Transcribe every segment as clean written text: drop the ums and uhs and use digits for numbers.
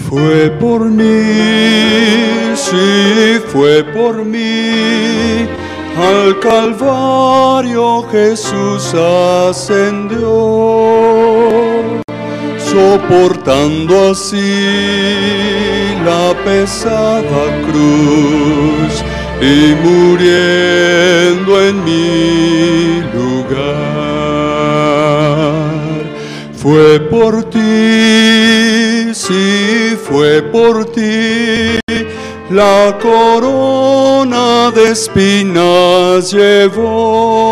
Fue por mí, sí, fue por mí. Al Calvario Jesús ascendió, soportando así la pesada cruz y muriendo en mi lugar. Fue por ti, sí, fue por ti. La corona de espinas llevó,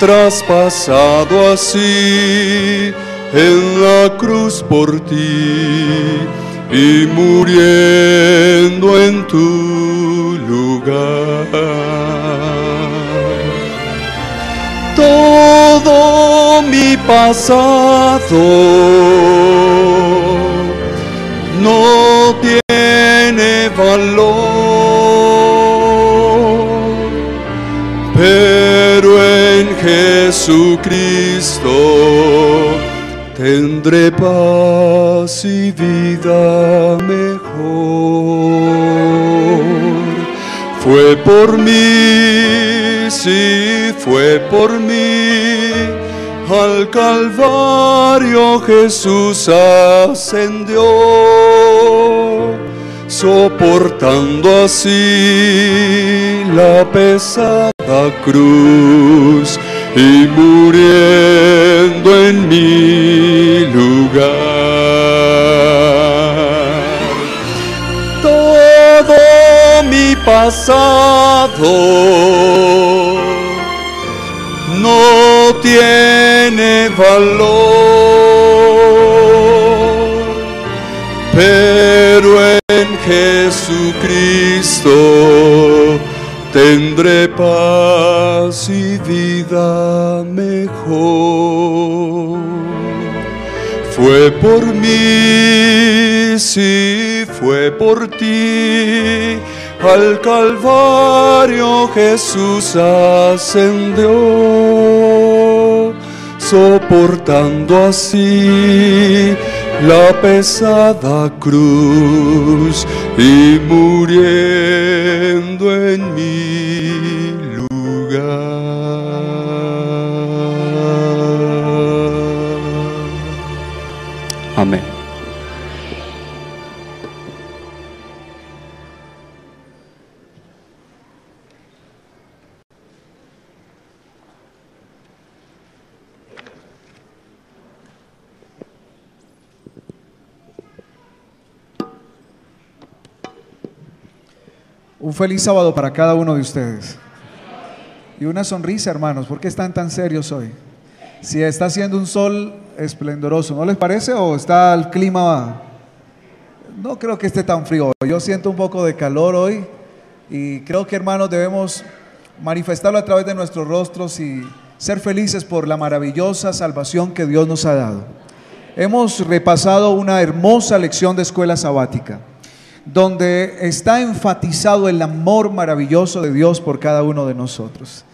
traspasado así en la cruz por ti y muriendo en tu lugar. Todo mi pasado no tiene valor, pero en Jesucristo tendré paz y vida mejor. Fue por mí, sí, fue por mí. Al Calvario Jesús ascendió, soportando así la pesada cruz y muriendo en mi lugar. Todo mi pasado no tiene valor, pero en Jesucristo tendré paz y vida mejor. Fue por mí, sí, fue por ti. Al Calvario Jesús ascendió, soportando así la pesada cruz y muriendo en mi lugar. Amén. Un feliz sábado para cada uno de ustedes. Y una sonrisa, hermanos. ¿Por qué están tan serios hoy? Si está haciendo un sol esplendoroso, ¿no les parece? ¿O está el clima? No creo que esté tan frío. Yo siento un poco de calor hoy. Y creo que, hermanos, debemos manifestarlo a través de nuestros rostros y ser felices por la maravillosa salvación que Dios nos ha dado. Hemos repasado una hermosa lección de escuela sabática, donde está enfatizado el amor maravilloso de Dios por cada uno de nosotros.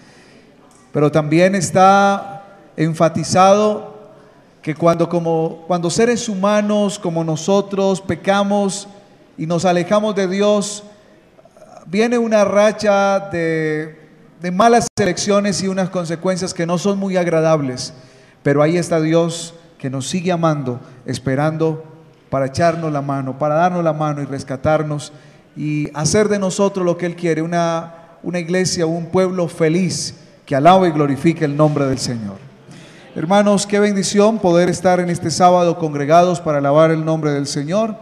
Pero también está enfatizado que cuando seres humanos como nosotros pecamos y nos alejamos de Dios, viene una racha de malas elecciones y unas consecuencias que no son muy agradables. Pero ahí está Dios, que nos sigue amando, esperando para echarnos la mano, para darnos la mano y rescatarnos y hacer de nosotros lo que Él quiere, una iglesia, un pueblo feliz que alaba y glorifique el nombre del Señor. Hermanos, qué bendición poder estar en este sábado congregados para alabar el nombre del Señor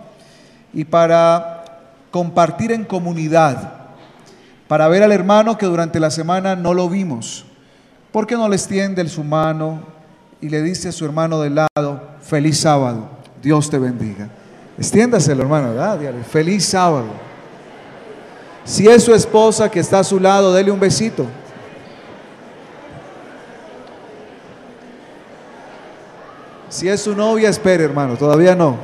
y para compartir en comunidad, para ver al hermano que durante la semana no lo vimos. ¿Por qué no le extiende su mano y le dice a su hermano del lado: feliz sábado? Dios te bendiga. Extiéndaselo, hermano, ¿verdad? Dígale, feliz sábado. Si es su esposa que está a su lado, dele un besito. Si es su novia, espere, hermano, todavía no.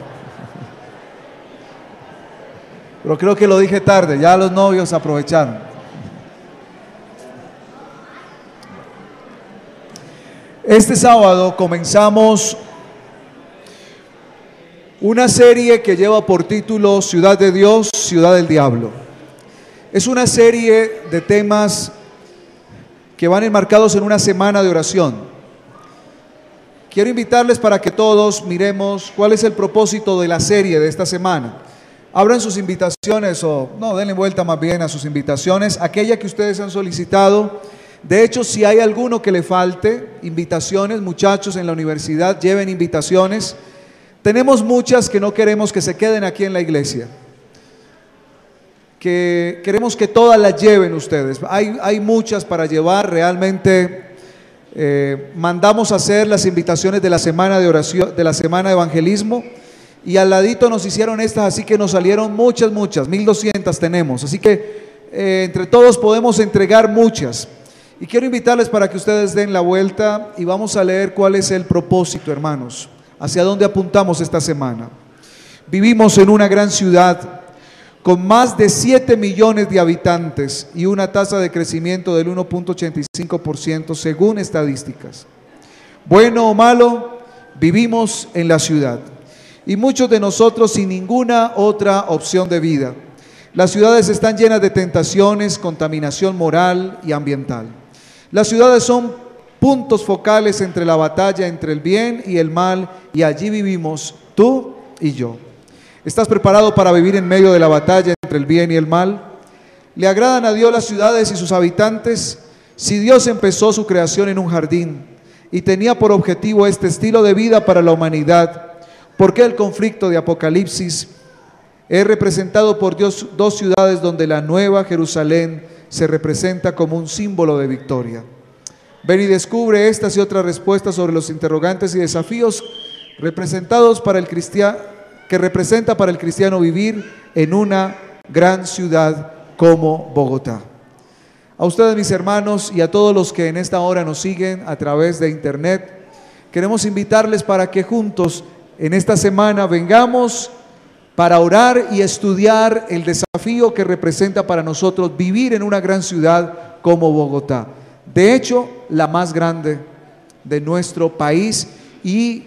Pero creo que lo dije tarde, ya los novios aprovecharon. Este sábado comenzamos Una serie que lleva por título Ciudad de Dios, Ciudad del Diablo. Es una serie de temas que van enmarcados en una semana de oración. Quiero invitarles para que todos miremos cuál es el propósito de la serie de esta semana. Abran sus invitaciones o no, denle vuelta más bien a sus invitaciones, aquella que ustedes han solicitado. De hecho, si hay alguno que le falte invitaciones, muchachos en la universidad, lleven invitaciones. Tenemos muchas que no queremos que se queden aquí en la iglesia, que queremos que todas las lleven ustedes. Hay muchas para llevar, realmente mandamos a hacer las invitaciones de la semana de oración, de la semana de evangelismo, y al ladito nos hicieron estas, así que nos salieron muchas, 1200 tenemos, así que entre todos podemos entregar muchas. Y quiero invitarles para que ustedes den la vuelta y vamos a leer cuál es el propósito, hermanos. ¿Hacia dónde apuntamos esta semana? Vivimos en una gran ciudad con más de 7 millones de habitantes y una tasa de crecimiento del 1.85% según estadísticas. Bueno o malo, vivimos en la ciudad y muchos de nosotros sin ninguna otra opción de vida. Las ciudades están llenas de tentaciones, contaminación moral y ambiental. Las ciudades son puntos focales entre la batalla entre el bien y el mal, y allí vivimos tú y yo. ¿Estás preparado para vivir en medio de la batalla entre el bien y el mal? ¿Le agradan a Dios las ciudades y sus habitantes? Si Dios empezó su creación en un jardín y tenía por objetivo este estilo de vida para la humanidad, ¿por qué el conflicto de Apocalipsis es representado por Dios dos ciudades donde la nueva Jerusalén se representa como un símbolo de victoria? Ven y descubre estas y otras respuestas sobre los interrogantes y desafíos representados para el cristiano, que representa para el cristiano vivir en una gran ciudad como Bogotá. A ustedes, mis hermanos, y a todos los que en esta hora nos siguen a través de internet, queremos invitarles para que juntos en esta semana vengamos para orar y estudiar el desafío que representa para nosotros vivir en una gran ciudad como Bogotá. De hecho, la más grande de nuestro país y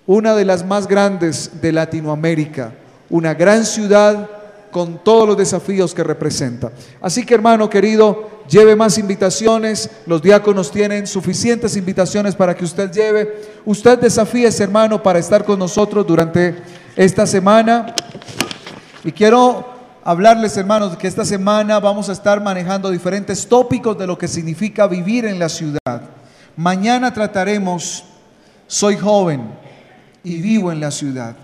una de las más grandes de Latinoamérica. Una gran ciudad con todos los desafíos que representa. Así que, hermano querido, lleve más invitaciones. Los diáconos tienen suficientes invitaciones para que usted lleve. Usted desafíese, hermano, para estar con nosotros durante esta semana. Y quiero hablarles, hermanos, que esta semana vamos a estar manejando diferentes tópicos de lo que significa vivir en la ciudad. Mañana trataremos Soy joven y vivo en la ciudad.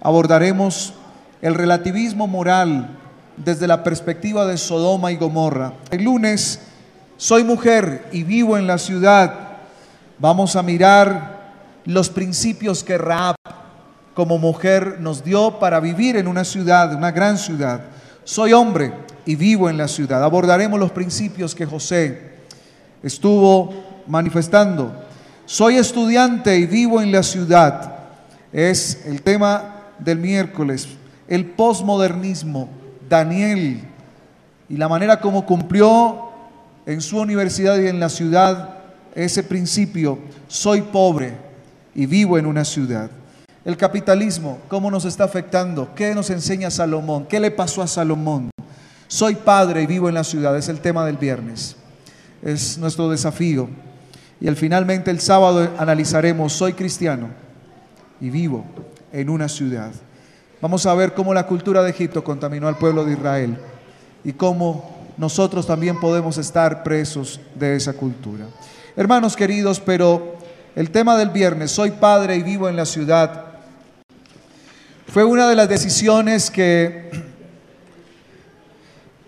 Abordaremos el relativismo moral desde la perspectiva de Sodoma y Gomorra. El lunes, Soy mujer y vivo en la ciudad. Vamos a mirar los principios que Rahab como mujer nos dio para vivir en una ciudad, una gran ciudad. Soy hombre y vivo en la ciudad. Abordaremos los principios que José estuvo manifestando. Soy estudiante y vivo en la ciudad. Es el tema del miércoles. El posmodernismo, Daniel y la manera como cumplió en su universidad y en la ciudad ese principio. Soy pobre y vivo en una ciudad. El capitalismo, ¿cómo nos está afectando? ¿Qué nos enseña Salomón? ¿Qué le pasó a Salomón? Soy padre y vivo en la ciudad, es el tema del viernes. Es nuestro desafío. Y finalmente el sábado analizaremos, soy cristiano y vivo en una ciudad. Vamos a ver cómo la cultura de Egipto contaminó al pueblo de Israel y cómo nosotros también podemos estar presos de esa cultura. Hermanos queridos, pero el tema del viernes, soy padre y vivo en la ciudad, fue una de las decisiones que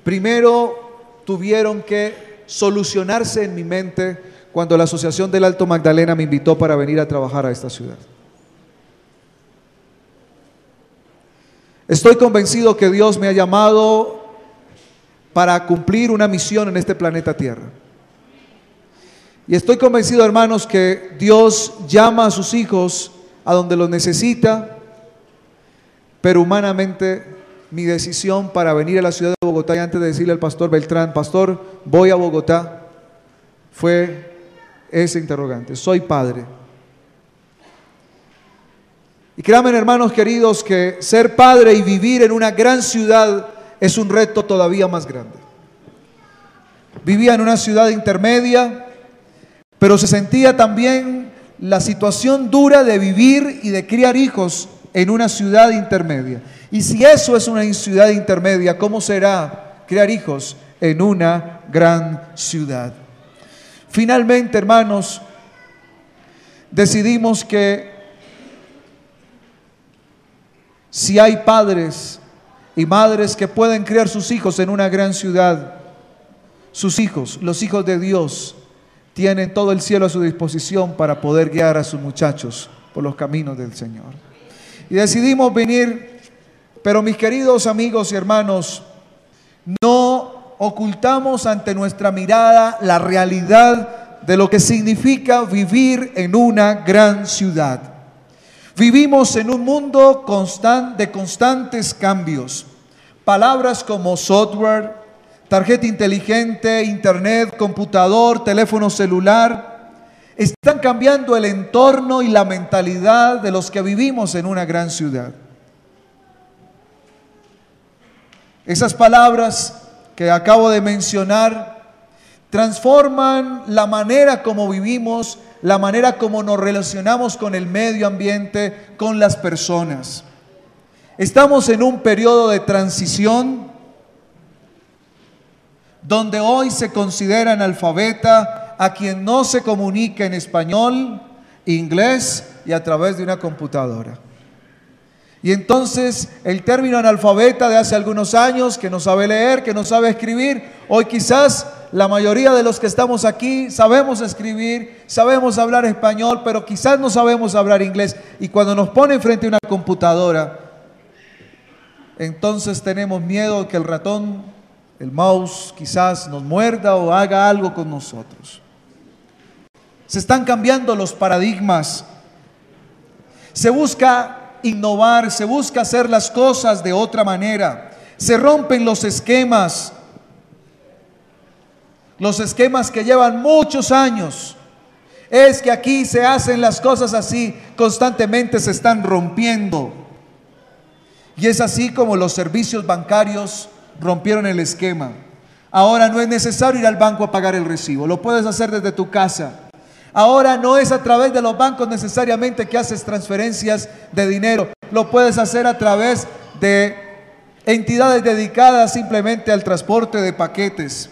primero tuvieron que solucionarse en mi mente cuando la Asociación del Alto Magdalena me invitó para venir a trabajar a esta ciudad. Estoy convencido que Dios me ha llamado para cumplir una misión en este planeta Tierra. Y estoy convencido, hermanos, que Dios llama a sus hijos a donde los necesita, pero humanamente mi decisión para venir a la ciudad de Bogotá, y antes de decirle al pastor Beltrán, pastor, voy a Bogotá, fue ese interrogante, soy padre Y créanme, hermanos queridos, que ser padre y vivir en una gran ciudad es un reto todavía más grande. Vivía en una ciudad intermedia, pero se sentía también la situación dura de vivir y de criar hijos en una ciudad intermedia. Y si eso es una ciudad intermedia, ¿cómo será criar hijos en una gran ciudad? Finalmente, hermanos, decidimos que si hay padres y madres que pueden criar sus hijos en una gran ciudad, sus hijos, los hijos de Dios, tienen todo el cielo a su disposición para poder guiar a sus muchachos por los caminos del Señor. Y decidimos venir, pero mis queridos amigos y hermanos, no ocultamos ante nuestra mirada la realidad de lo que significa vivir en una gran ciudad. Vivimos en un mundo de constantes cambios. Palabras como software, tarjeta inteligente, internet, computador, teléfono celular, están cambiando el entorno y la mentalidad de los que vivimos en una gran ciudad. Esas palabras que acabo de mencionar transforman la manera como vivimos, la manera como nos relacionamos con el medio ambiente, con las personas. Estamos en un periodo de transición donde hoy se considera analfabeta a quien no se comunica en español, inglés y a través de una computadora. Y entonces el término analfabeta de hace algunos años, que no sabe leer, que no sabe escribir, hoy quizás la mayoría de los que estamos aquí sabemos escribir, sabemos hablar español, pero quizás no sabemos hablar inglés. Y cuando nos ponen frente a una computadora, entonces tenemos miedo que el ratón, el mouse, quizás nos muerda o haga algo con nosotros. Se están cambiando los paradigmas. Se busca innovar, se busca hacer las cosas de otra manera. Se rompen los esquemas que llevan muchos años. Es que aquí se hacen las cosas así, constantemente se están rompiendo. Y es así como los servicios bancarios rompieron el esquema. Ahora no es necesario ir al banco a pagar el recibo, lo puedes hacer desde tu casa. Ahora no es a través de los bancos necesariamente que haces transferencias de dinero, lo puedes hacer a través de entidades dedicadas simplemente al transporte de paquetes.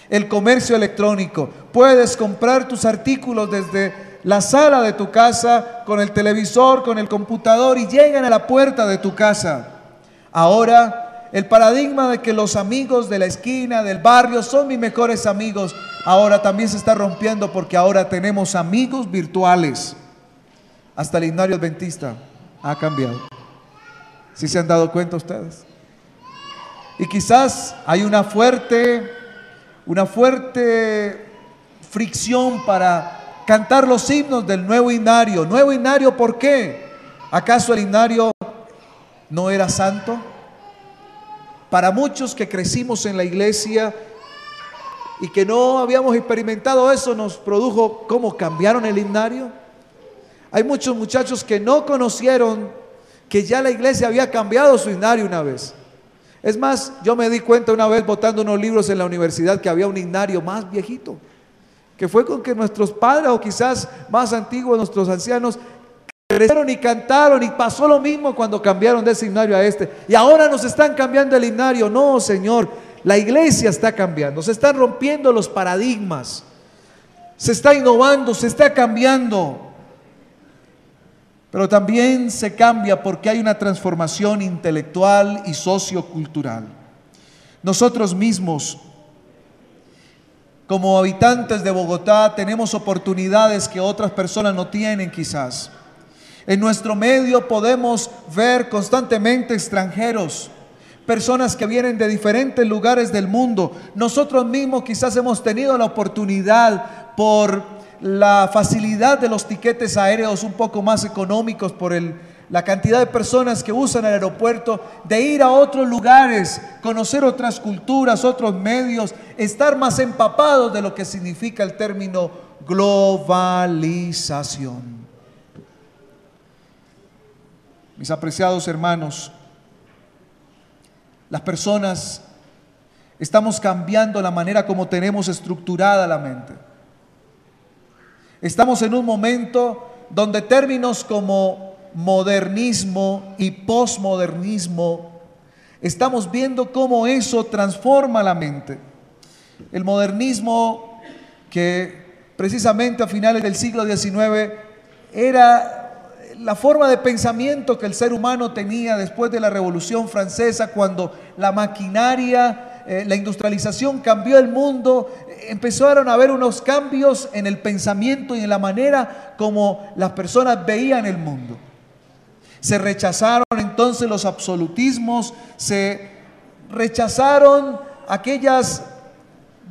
El comercio electrónico, puedes comprar tus artículos desde la sala de tu casa, con el televisor, con el computador, y llegan a la puerta de tu casa. Ahora, el paradigma de que los amigos de la esquina, del barrio, son mis mejores amigos, ahora también se está rompiendo, porque ahora tenemos amigos virtuales. Hasta el himnario adventista ha cambiado. ¿Sí se han dado cuenta ustedes? Y quizás hay una fuerte fricción para cantar los himnos del nuevo himnario. ¿Nuevo himnario por qué? ¿Acaso el himnario no era santo? Para muchos que crecimos en la iglesia y que no habíamos experimentado eso, nos produjo cómo cambiaron el himnario. Hay muchos muchachos que no conocieron que ya la iglesia había cambiado su himnario una vez. Es más, yo me di cuenta una vez botando unos libros en la universidad que había un himnario más viejito, que fue con que nuestros padres, o quizás más antiguos, nuestros ancianos, crecieron y cantaron, y pasó lo mismo cuando cambiaron de ese himnario a este. Y ahora nos están cambiando el himnario. No, Señor, la iglesia está cambiando, se están rompiendo los paradigmas, se está innovando, se está cambiando. Pero también se cambia porque hay una transformación intelectual y sociocultural. Nosotros mismos, como habitantes de Bogotá, tenemos oportunidades que otras personas no tienen quizás. En nuestro medio podemos ver constantemente extranjeros, personas que vienen de diferentes lugares del mundo. Nosotros mismos quizás hemos tenido la oportunidad, por la facilidad de los tiquetes aéreos un poco más económicos, por la cantidad de personas que usan el aeropuerto, de ir a otros lugares, conocer otras culturas, otros medios, estar más empapados de lo que significa el término globalización. Mis apreciados hermanos, las personas estamos cambiando la manera como tenemos estructurada la mente. Estamos en un momento donde términos como modernismo y posmodernismo, estamos viendo cómo eso transforma la mente. El modernismo, que precisamente a finales del siglo XIX era la forma de pensamiento que el ser humano tenía después de la Revolución Francesa, cuando la maquinaria, la industrialización cambió el mundo, empezaron a haber unos cambios en el pensamiento y en la manera como las personas veían el mundo. Se rechazaron entonces los absolutismos, se rechazaron aquellas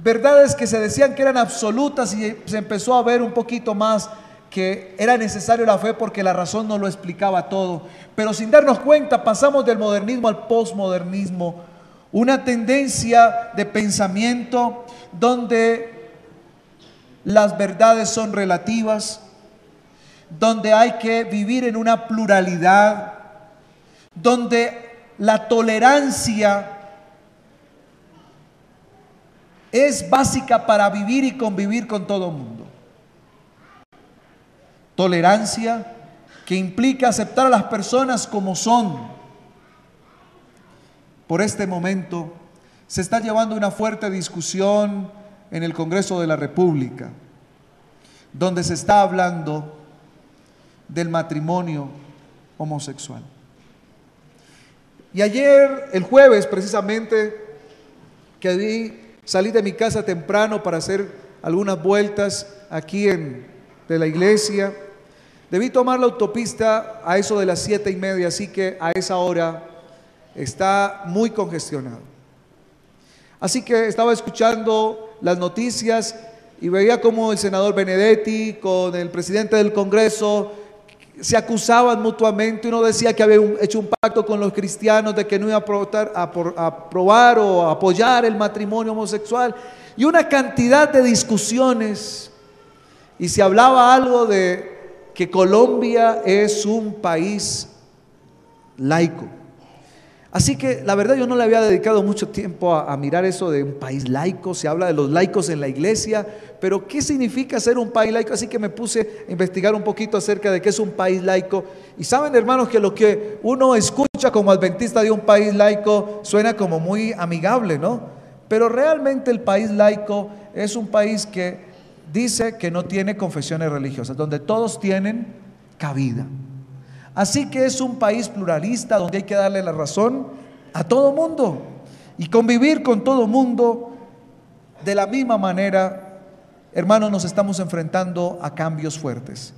verdades que se decían que eran absolutas y se empezó a ver un poquito más que era necesario la fe porque la razón no lo explicaba todo. Pero sin darnos cuenta pasamos del modernismo al posmodernismo, una tendencia de pensamiento donde las verdades son relativas, donde hay que vivir en una pluralidad, donde la tolerancia es básica para vivir y convivir con todo el mundo. Tolerancia que implica aceptar a las personas como son. Por este momento se está llevando una fuerte discusión en el Congreso de la República, donde se está hablando del matrimonio homosexual. Y ayer, el jueves precisamente, salí de mi casa temprano para hacer algunas vueltas aquí de la iglesia. Debí tomar la autopista a eso de las 7:30, así que a esa hora está muy congestionado. Así que estaba escuchando las noticias y veía como el senador Benedetti con el presidente del Congreso se acusaban mutuamente. Uno decía que había hecho un pacto con los cristianos de que no iba a aprobar o apoyar el matrimonio homosexual, y una cantidad de discusiones, y se hablaba algo de que Colombia es un país laico. Así que la verdad yo no le había dedicado mucho tiempo a mirar eso de un país laico. Se habla de los laicos en la iglesia, pero ¿qué significa ser un país laico? Así que me puse a investigar un poquito acerca de qué es un país laico. Y saben, hermanos, que lo que uno escucha como adventista de un país laico suena como muy amigable, ¿no? Pero realmente el país laico es un país que dice que no tiene confesiones religiosas, donde todos tienen cabida. Así que es un país pluralista donde hay que darle la razón a todo mundo y convivir con todo mundo. De la misma manera, hermanos, nos estamos enfrentando a cambios fuertes,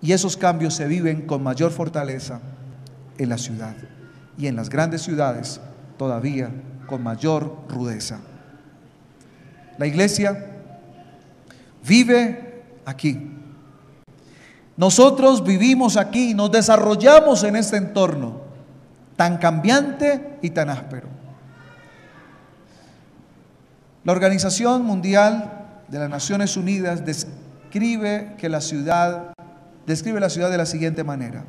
y esos cambios se viven con mayor fortaleza en la ciudad, y en las grandes ciudades todavía con mayor rudeza. La iglesia vive aquí. Nosotros vivimos aquí, nos desarrollamos en este entorno tan cambiante y tan áspero. La Organización Mundial de las Naciones Unidas describe la ciudad de la siguiente manera: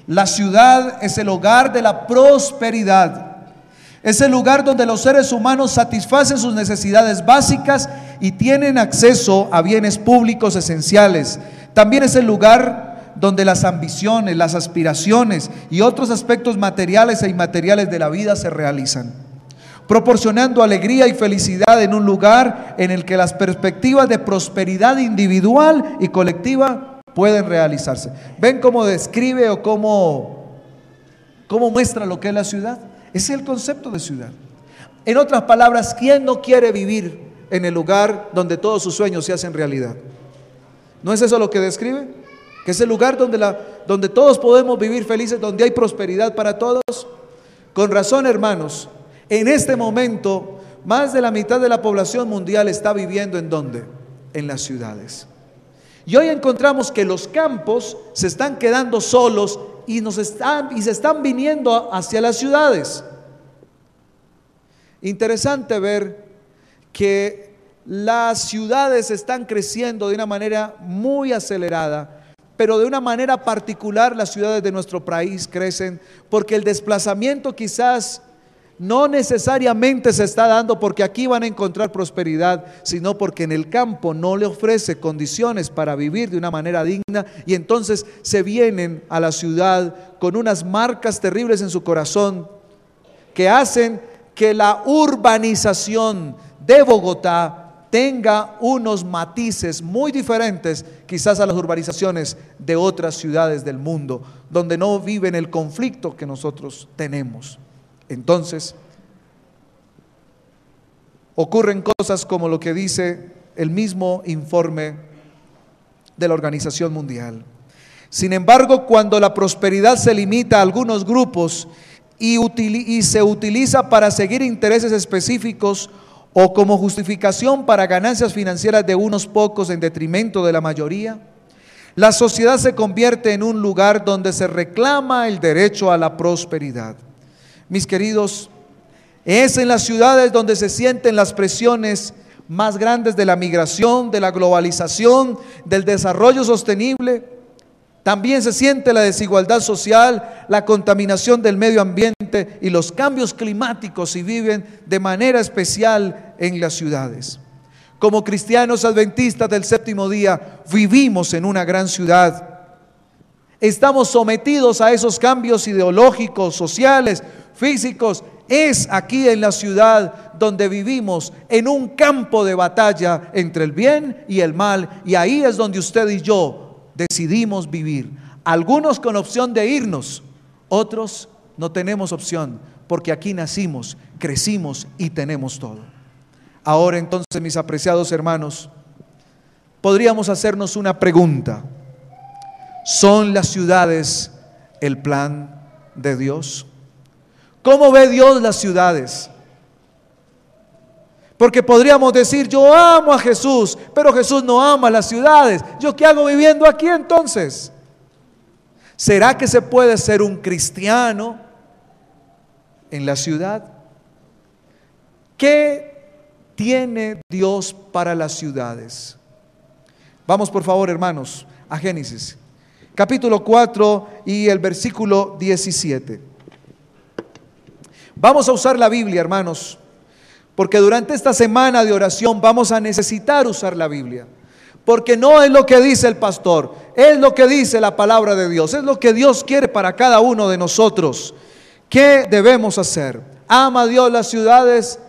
la ciudad es el hogar de la prosperidad. Es el lugar donde los seres humanos satisfacen sus necesidades básicas y tienen acceso a bienes públicos esenciales. También es el lugar donde las ambiciones, las aspiraciones y otros aspectos materiales e inmateriales de la vida se realizan, proporcionando alegría y felicidad en un lugar en el que las perspectivas de prosperidad individual y colectiva pueden realizarse. ¿Ven cómo describe o cómo muestra lo que es la ciudad? Ese es el concepto de ciudad. En otras palabras, ¿quién no quiere vivir en el lugar donde todos sus sueños se hacen realidad? ¿No es eso lo que describe? Que es el lugar donde todos podemos vivir felices, donde hay prosperidad para todos. Con razón, hermanos, en este momento más de la mitad de la población mundial está viviendo ¿en dónde? En las ciudades. Y hoy encontramos que los campos se están quedando solos y se están viniendo hacia las ciudades. Interesante ver que las ciudades están creciendo de una manera muy acelerada, pero de una manera particular las ciudades de nuestro país crecen porque el desplazamiento quizás no necesariamente se está dando porque aquí van a encontrar prosperidad, sino porque en el campo no le ofrece condiciones para vivir de una manera digna, y entonces se vienen a la ciudad con unas marcas terribles en su corazón que hacen que la urbanización de Bogotá tenga unos matices muy diferentes quizás a las urbanizaciones de otras ciudades del mundo, donde no viven el conflicto que nosotros tenemos. Entonces, ocurren cosas como lo que dice el mismo informe de la Organización Mundial. Sin embargo, cuando la prosperidad se limita a algunos grupos y se utiliza para seguir intereses específicos o como justificación para ganancias financieras de unos pocos en detrimento de la mayoría, la sociedad se convierte en un lugar donde se reclama el derecho a la prosperidad. Mis queridos, es en las ciudades donde se sienten las presiones más grandes de la migración, de la globalización, del desarrollo sostenible. También se siente la desigualdad social, la contaminación del medio ambiente y los cambios climáticos, y viven de manera especial en las ciudades. Como cristianos adventistas del séptimo día, vivimos en una gran ciudad. Estamos sometidos a esos cambios ideológicos, sociales, físicos. Es aquí en la ciudad donde vivimos, en un campo de batalla entre el bien y el mal, y ahí es donde usted y yo decidimos vivir. Algunos con opción de irnos, otros no tenemos opción, porque aquí nacimos, crecimos y tenemos todo. Ahora entonces, mis apreciados hermanos, podríamos hacernos una pregunta: ¿son las ciudades el plan de Dios? ¿Cómo ve Dios las ciudades? Porque podríamos decir: yo amo a Jesús, pero Jesús no ama las ciudades. ¿Yo qué hago viviendo aquí entonces? ¿Será que se puede ser un cristiano en la ciudad? ¿Qué tiene Dios para las ciudades? Vamos por favor, hermanos, a Génesis, capítulo 4 y el versículo 17. Vamos a usar la Biblia, hermanos, porque durante esta semana de oración vamos a necesitar usar la Biblia, porque no es lo que dice el pastor, es lo que dice la palabra de Dios, es lo que Dios quiere para cada uno de nosotros. ¿Qué debemos hacer? ¿Ama Dios las ciudades?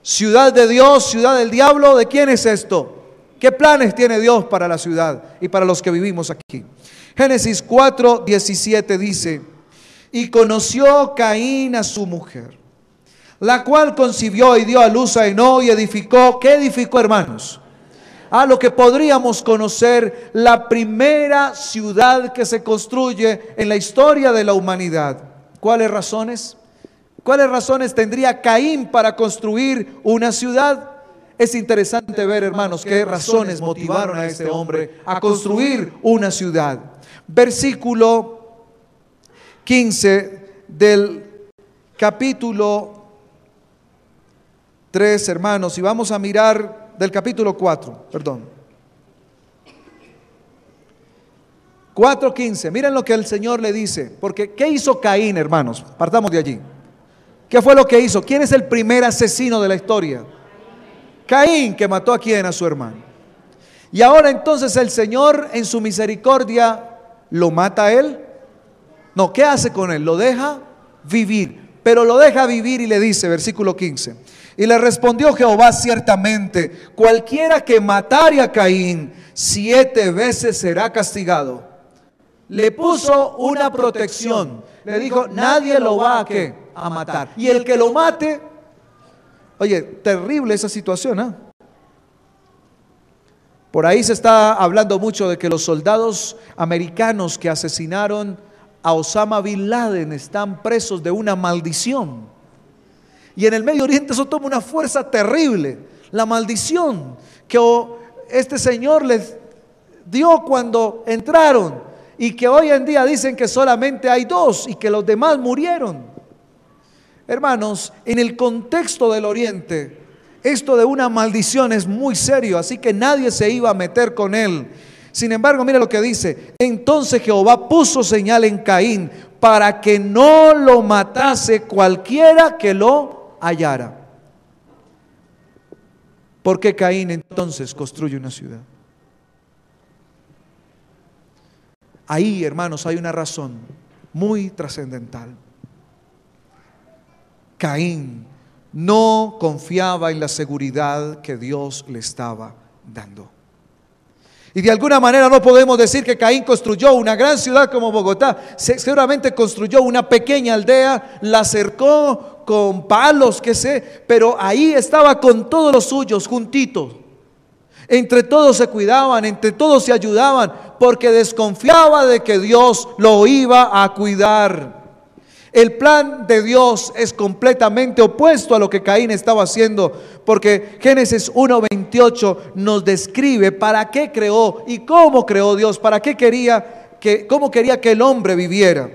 ¿Ciudad de Dios, ciudad del diablo? ¿De quién es esto? ¿Qué planes tiene Dios para la ciudad y para los que vivimos aquí? Génesis 4:17 dice: y conoció Caín a su mujer, la cual concibió y dio a luz a Enós y edificó. ¿Qué edificó, hermanos? A lo que podríamos conocer la primera ciudad que se construye en la historia de la humanidad. ¿Cuáles razones? ¿Cuáles razones tendría Caín para construir una ciudad? Es interesante ver, hermanos, qué razones motivaron a este hombre a construir una ciudad. Versículo 15 del capítulo 3, hermanos, y vamos a mirar del capítulo 4, perdón. 4:15, miren lo que el Señor le dice, porque ¿qué hizo Caín, hermanos? Partamos de allí. ¿Qué fue lo que hizo? ¿Quién es el primer asesino de la historia? Caín, que mató a quién, a su hermano. Y ahora entonces el Señor en su misericordia lo mata a él. No, ¿qué hace con él? Lo deja vivir, pero lo deja vivir y le dice, versículo 15, y le respondió Jehová: ciertamente, cualquiera que matare a Caín 7 veces será castigado. Le puso una protección, le dijo: nadie lo va a ¿qué? A matar. Y el que lo mate, oye, terrible esa situación, ¿eh? Por ahí se está hablando mucho de que los soldados americanos que asesinaron a Osama Bin Laden están presos de una maldición. Y en el Medio Oriente eso toma una fuerza terrible. La maldición que este señor les dio cuando entraron, y que hoy en día dicen que solamente hay 2 y que los demás murieron. Hermanos, en el contexto del Oriente, esto de una maldición es muy serio, así que nadie se iba a meter con él. Sin embargo, mira lo que dice: entonces Jehová puso señal en Caín para que no lo matase cualquiera que lo hallara. ¿Por qué Caín entonces construye una ciudad? Ahí, hermanos, hay una razón muy trascendental. Caín no confiaba en la seguridad que Dios le estaba dando. Y de alguna manera no podemos decir que Caín construyó una gran ciudad como Bogotá. Seguramente construyó una pequeña aldea, la cercó con palos, qué sé, pero ahí estaba con todos los suyos juntitos. Entre todos se cuidaban, entre todos se ayudaban, porque desconfiaba de que Dios lo iba a cuidar. El plan de Dios es completamente opuesto a lo que Caín estaba haciendo, porque Génesis 1:28 nos describe para qué creó y cómo creó Dios, cómo quería que el hombre viviera.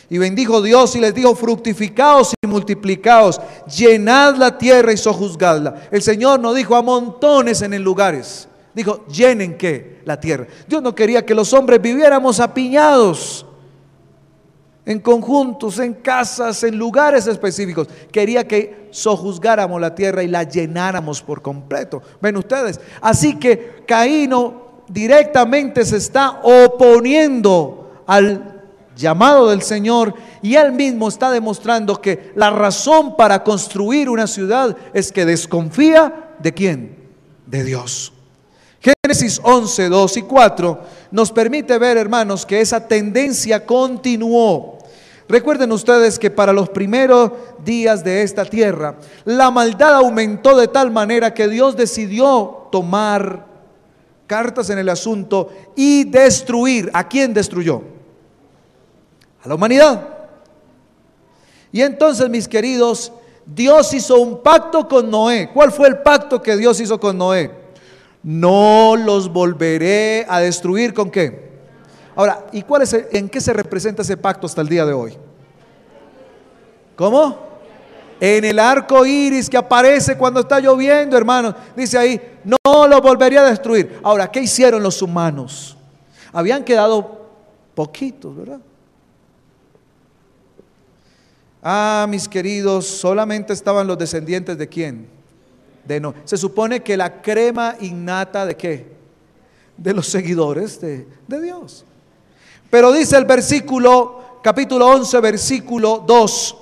Y bendijo Dios y les dijo: fructificaos y multiplicaos, llenad la tierra y sojuzgadla. El Señor no dijo a montones en lugares, dijo: llenen ¿qué? La tierra. Dios no quería que los hombres viviéramos apiñados en conjuntos, en casas, en lugares específicos. Quería que sojuzgáramos la tierra y la llenáramos por completo. ¿Ven ustedes? Así que Caín directamente se está oponiendo al llamado del Señor, y él mismo está demostrando que la razón para construir una ciudad es que desconfía ¿de quién? De Dios. Génesis 11, 2 y 4 nos permite ver, hermanos, que esa tendencia continuó. Recuerden ustedes que para los primeros días de esta tierra, la maldad aumentó de tal manera que Dios decidió tomar cartas en el asunto y destruir. ¿A quién destruyó? A la humanidad. Y entonces, mis queridos, Dios hizo un pacto con Noé. ¿Cuál fue el pacto que Dios hizo con Noé? No los volveré a destruir. ¿Con qué? Ahora, ¿y en qué se representa ese pacto hasta el día de hoy? ¿Cómo? En el arco iris que aparece cuando está lloviendo, hermanos. Dice ahí: no los volvería a destruir. Ahora, ¿qué hicieron los humanos? Habían quedado poquitos, ¿verdad? Mis queridos, solamente estaban los descendientes ¿de quién? De Noé. Se supone que la crema innata ¿de qué? De los seguidores de Dios. Pero dice el capítulo 11, versículo 2: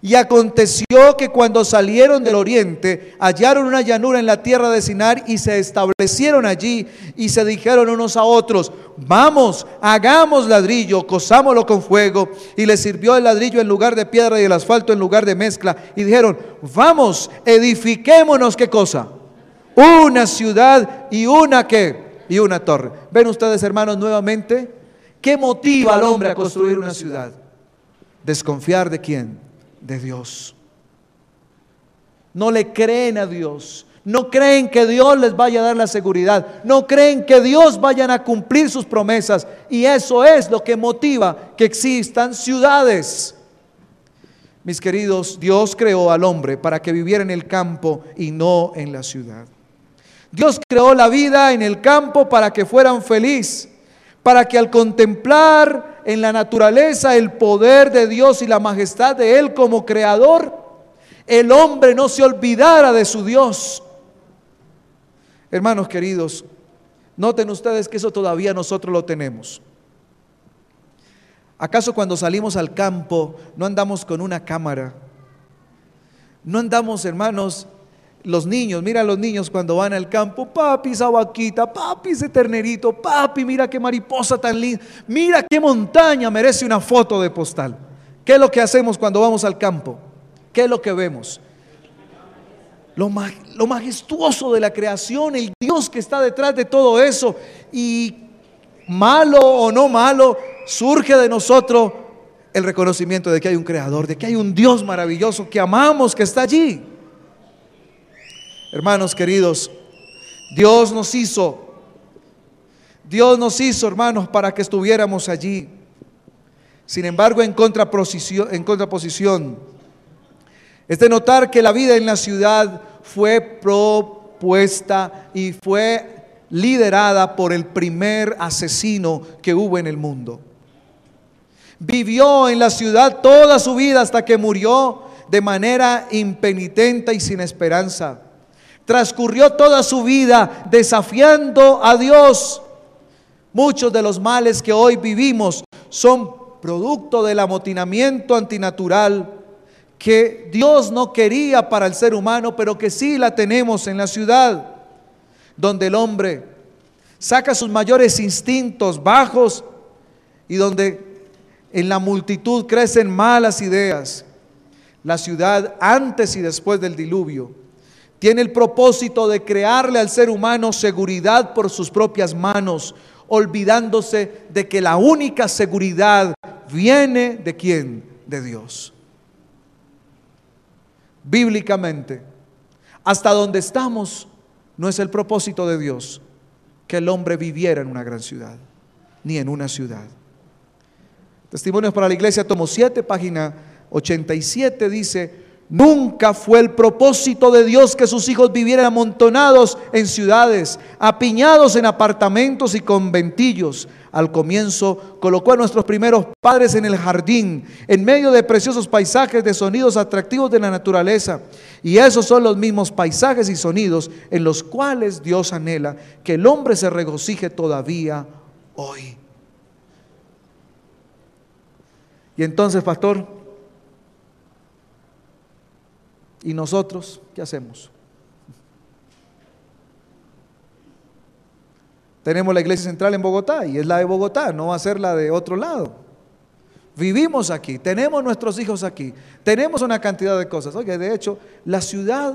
y aconteció que cuando salieron del oriente, hallaron una llanura en la tierra de Sinar y se establecieron allí, y se dijeron unos a otros: vamos, hagamos ladrillo, cozámoslo con fuego. Y les sirvió el ladrillo en lugar de piedra y el asfalto en lugar de mezcla. Y dijeron: vamos, edifiquémonos, ¿qué cosa? Una ciudad y una ¿qué? Y una torre. ¿Ven ustedes, hermanos, nuevamente? ¿Qué motiva al hombre a construir una ciudad? Desconfiar ¿de quién? De Dios. No le creen a Dios. No creen que Dios les vaya a dar la seguridad. No creen que Dios vayan a cumplir sus promesas. Y eso es lo que motiva que existan ciudades. Mis queridos, Dios creó al hombre para que viviera en el campo y no en la ciudad. Dios creó la vida en el campo para que fueran felices, para que al contemplar en la naturaleza el poder de Dios y la majestad de Él como creador, el hombre no se olvidara de su Dios. Hermanos queridos, noten ustedes que eso todavía nosotros lo tenemos. ¿Acaso cuando salimos al campo no andamos con una cámara? No andamos, hermanos, los niños, mira a los niños cuando van al campo: papi, esa vaquita, papi, ese ternerito, papi, mira qué mariposa tan linda, mira qué montaña merece una foto de postal. ¿Qué es lo que hacemos cuando vamos al campo? ¿Qué es lo que vemos? Lo majestuoso de la creación, el Dios que está detrás de todo eso. Y malo o no malo, surge de nosotros el reconocimiento de que hay un creador, de que hay un Dios maravilloso que amamos, que está allí. Hermanos queridos, Dios nos hizo, hermanos, para que estuviéramos allí. Sin embargo, en contraposición, es de notar que la vida en la ciudad fue propuesta y fue liderada por el primer asesino que hubo en el mundo. Vivió en la ciudad toda su vida hasta que murió de manera impenitente y sin esperanza. Transcurrió toda su vida desafiando a Dios. Muchos de los males que hoy vivimos son producto del amotinamiento antinatural que Dios no quería para el ser humano, pero que sí la tenemos en la ciudad, donde el hombre saca sus mayores instintos bajos y donde en la multitud crecen malas ideas. La ciudad antes y después del diluvio tiene el propósito de crearle al ser humano seguridad por sus propias manos, olvidándose de que la única seguridad viene ¿de quién? De Dios. Bíblicamente, hasta donde estamos, no es el propósito de Dios que el hombre viviera en una gran ciudad, ni en una ciudad. Testimonios para la Iglesia, tomo 7, página 87, dice: nunca fue el propósito de Dios que sus hijos vivieran amontonados en ciudades, apiñados en apartamentos y conventillos. Al comienzo colocó a nuestros primeros padres en el jardín, en medio de preciosos paisajes, de sonidos atractivos de la naturaleza. Y esos son los mismos paisajes y sonidos en los cuales Dios anhela que el hombre se regocije todavía hoy. Y entonces, pastor, ¿y nosotros qué hacemos? Tenemos la iglesia central en Bogotá y es la de Bogotá, no va a ser la de otro lado. Vivimos aquí, tenemos nuestros hijos aquí, tenemos una cantidad de cosas. Oye, de hecho, la ciudad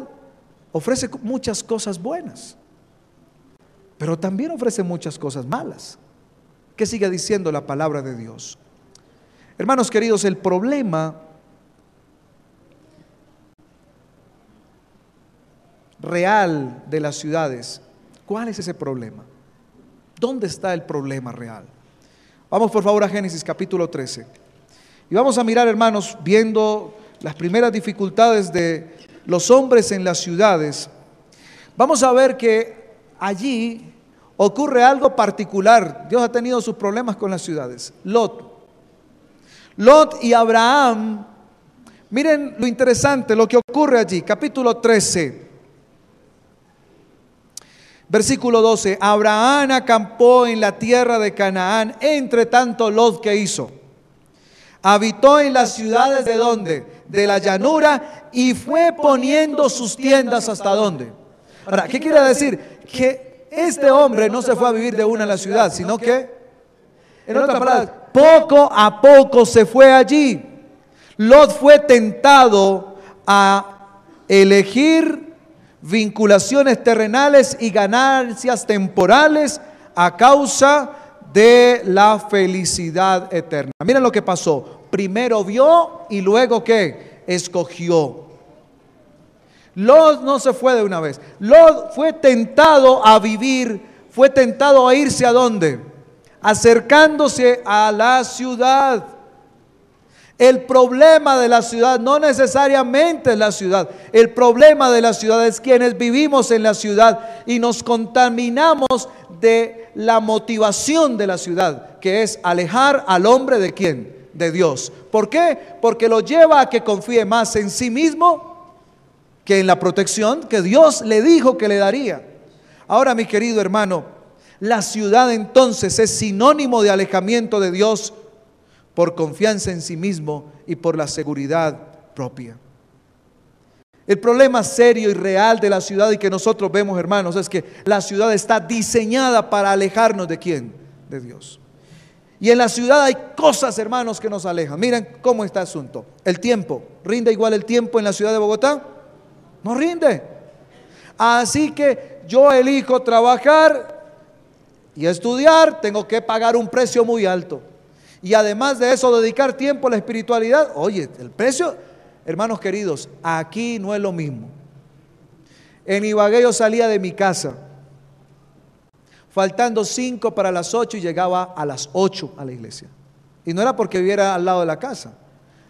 ofrece muchas cosas buenas, pero también ofrece muchas cosas malas. ¿Qué sigue diciendo la palabra de Dios? Hermanos queridos, el problema real de las ciudades, ¿cuál es ese problema? ¿Dónde está el problema real? Vamos por favor a Génesis capítulo 13 y vamos a mirar, hermanos, viendo las primeras dificultades de los hombres en las ciudades. Vamos a ver que allí ocurre algo particular. Dios ha tenido sus problemas con las ciudades. Lot y Abraham, miren lo interesante, lo que ocurre allí, capítulo 13. Versículo 12, Abraham acampó en la tierra de Canaán, entre tanto Lot, ¿qué hizo? Habitó en las ciudades ¿de dónde? De la llanura, y fue poniendo sus tiendas ¿hasta dónde? Ahora, ¿qué quiere decir? Que este hombre no se fue a vivir de una a la ciudad, sino que, en otras palabras, poco a poco se fue allí. Lot fue tentado a elegir vinculaciones terrenales y ganancias temporales a causa de la felicidad eterna. Miren lo que pasó. Primero vio y luego ¿qué? Escogió. Lot no se fue de una vez. Lot fue tentado a vivir, fue tentado a irse ¿a dónde? Acercándose a la ciudad. El problema de la ciudad no necesariamente es la ciudad. El problema de la ciudad es quienes vivimos en la ciudad y nos contaminamos de la motivación de la ciudad, que es alejar al hombre ¿de quién? De Dios. ¿Por qué? Porque lo lleva a que confíe más en sí mismo que en la protección que Dios le dijo que le daría. Ahora, mi querido hermano, la ciudad entonces es sinónimo de alejamiento de Dios por confianza en sí mismo y por la seguridad propia. El problema serio y real de la ciudad y que nosotros vemos, hermanos, es que la ciudad está diseñada para alejarnos ¿de quién? De Dios. Y en la ciudad hay cosas, hermanos, que nos alejan. Miren cómo está el asunto. El tiempo. ¿Rinde igual el tiempo en la ciudad de Bogotá? No rinde. Así que yo elijo trabajar y estudiar, tengo que pagar un precio muy alto. Y además de eso, dedicar tiempo a la espiritualidad. Oye, el precio, hermanos queridos, aquí no es lo mismo. En Ibagué yo salía de mi casa faltando 5 para las 8 y llegaba a las 8 a la iglesia. Y no era porque viviera al lado de la casa.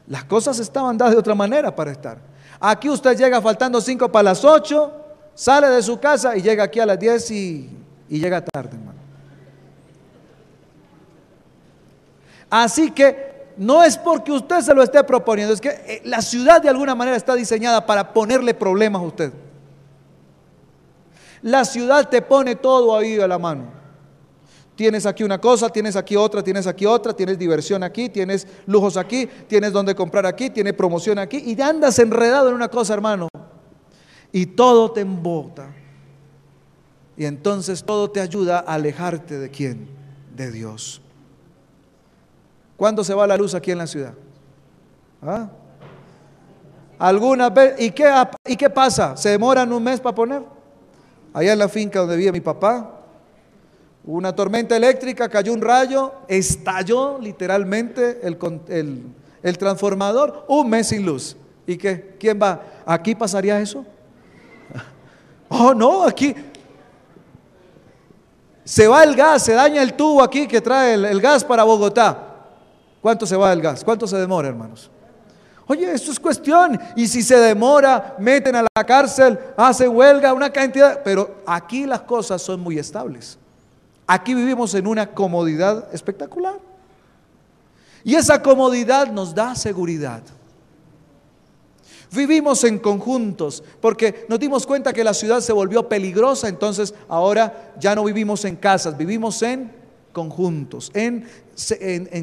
Las cosas estaban dadas de otra manera para estar. Aquí usted llega faltando 5 para las 8, sale de su casa y llega aquí a las 10 y y llega tarde, hermano. Así que no es porque usted se lo esté proponiendo, es que la ciudad de alguna manera está diseñada para ponerle problemas a usted. La ciudad te pone todo ahí a la mano. Tienes aquí una cosa, tienes aquí otra, tienes diversión aquí, tienes lujos aquí, tienes donde comprar aquí, tienes promoción aquí, y andas enredado en una cosa, hermano, y todo te embota. Y entonces todo te ayuda a alejarte ¿de quién? De Dios. ¿Cuándo se va la luz aquí en la ciudad? ¿Ah? ¿Alguna vez? ¿Y qué pasa? ¿Se demoran un mes para poner? Allá en la finca donde vive mi papá, hubo una tormenta eléctrica, cayó un rayo, estalló literalmente el transformador, un mes sin luz. ¿Y qué? ¿Quién va? ¿Aquí pasaría eso? Oh, no, aquí se va el gas, se daña el tubo aquí que trae el gas para Bogotá. ¿Cuánto se va el gas? ¿Cuánto se demora, hermanos? Oye, esto es cuestión. Y si se demora, meten a la cárcel, hacen huelga, una cantidad. Pero aquí las cosas son muy estables. Aquí vivimos en una comodidad espectacular. Y esa comodidad nos da seguridad. Vivimos en conjuntos, porque nos dimos cuenta que la ciudad se volvió peligrosa, entonces ahora ya no vivimos en casas, vivimos en conjuntos, en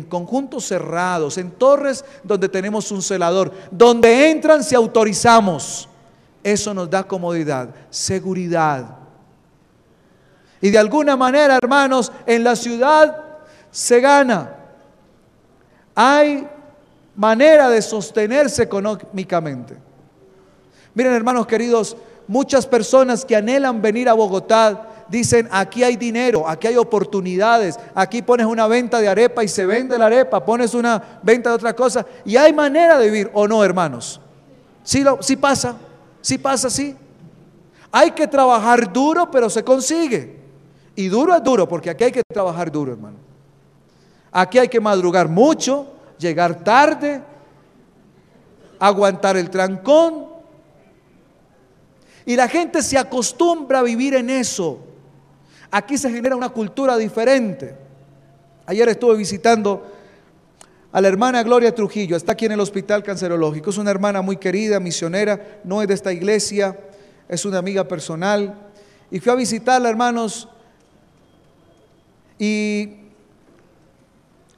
conjuntos cerrados, en torres donde tenemos un celador, donde entran si autorizamos. Eso nos da comodidad, seguridad. Y de alguna manera, hermanos, en la ciudad se gana. Hay manera de sostenerse económicamente. Miren, hermanos queridos, muchas personas que anhelan venir a Bogotá dicen: aquí hay dinero, aquí hay oportunidades, aquí pones una venta de arepa y se vende la arepa, pones una venta de otra cosa y hay manera de vivir, ¿o no, hermanos? Sí pasa, sí. Hay que trabajar duro, pero se consigue. Y duro es duro, porque aquí hay que trabajar duro, hermano. Aquí hay que madrugar mucho, llegar tarde, aguantar el trancón. Y la gente se acostumbra a vivir en eso. Aquí se genera una cultura diferente. Ayer estuve visitando a la hermana Gloria Trujillo, está aquí en el hospital cancerológico. Es una hermana muy querida, misionera, no es de esta iglesia, es una amiga personal. Y fui a visitarla, hermanos, y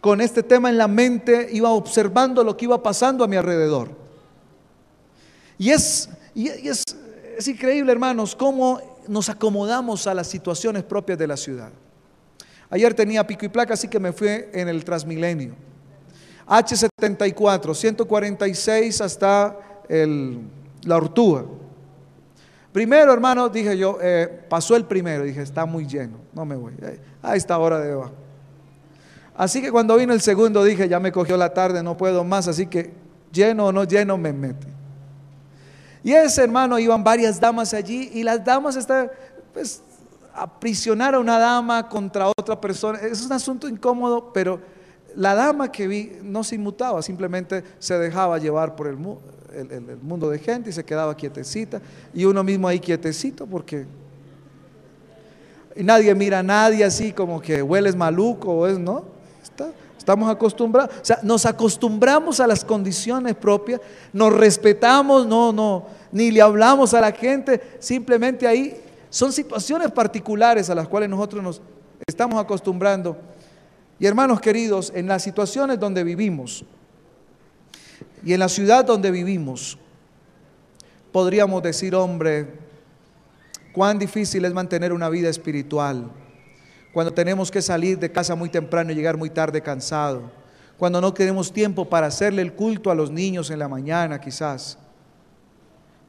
con este tema en la mente iba observando lo que iba pasando a mi alrededor. Y es increíble, hermanos, cómo nos acomodamos a las situaciones propias de la ciudad. Ayer tenía pico y placa, así que me fui en el Transmilenio. H74, 146 hasta la Ortúa. Primero, hermano, dije yo, pasó el primero, dije, está muy lleno, no me voy, a esta hora de abajo. Así que cuando vino el segundo dije, ya me cogió la tarde, no puedo más, así que lleno o no lleno me mete. Y ese, hermano, iban varias damas allí y las damas estaban, pues, aprisionar a una dama contra otra persona, es un asunto incómodo, pero la dama que vi no se inmutaba, simplemente se dejaba llevar por el mundo de gente y se quedaba quietecita, y uno mismo ahí quietecito porque nadie mira a nadie así como que hueles maluco o es, ¿no? Estamos acostumbrados, o sea, nos acostumbramos a las condiciones propias, nos respetamos, ni le hablamos a la gente, simplemente ahí son situaciones particulares a las cuales nosotros nos estamos acostumbrando. Y hermanos queridos, en las situaciones donde vivimos y en la ciudad donde vivimos, podríamos decir, hombre, cuán difícil es mantener una vida espiritual cuando tenemos que salir de casa muy temprano y llegar muy tarde cansado, cuando no tenemos tiempo para hacerle el culto a los niños en la mañana quizás,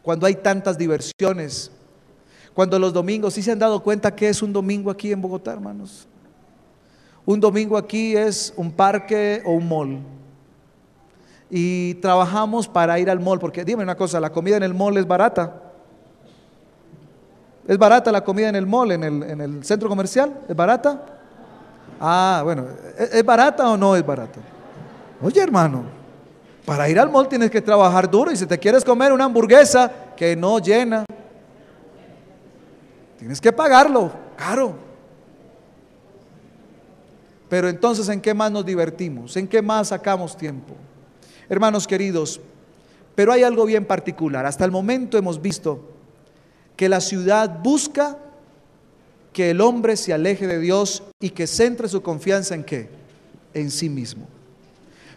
cuando hay tantas diversiones, cuando los domingos, ¿sí se han dado cuenta que es un domingo aquí en Bogotá, hermanos? Un domingo aquí es un parque o un mall. Y trabajamos para ir al mall, porque dime una cosa, ¿la comida en el mall es barata? ¿Es barata la comida en el mall, en el centro comercial? ¿Es barata? Ah, bueno, ¿es barata o no es barata? Oye, hermano, para ir al mall tienes que trabajar duro, y si te quieres comer una hamburguesa que no llena, tienes que pagarlo, caro. Pero entonces, ¿en qué más nos divertimos? ¿En qué más sacamos tiempo? Hermanos queridos, pero hay algo bien particular. Hasta el momento hemos visto que la ciudad busca que el hombre se aleje de Dios y que centre su confianza ¿en qué? En sí mismo.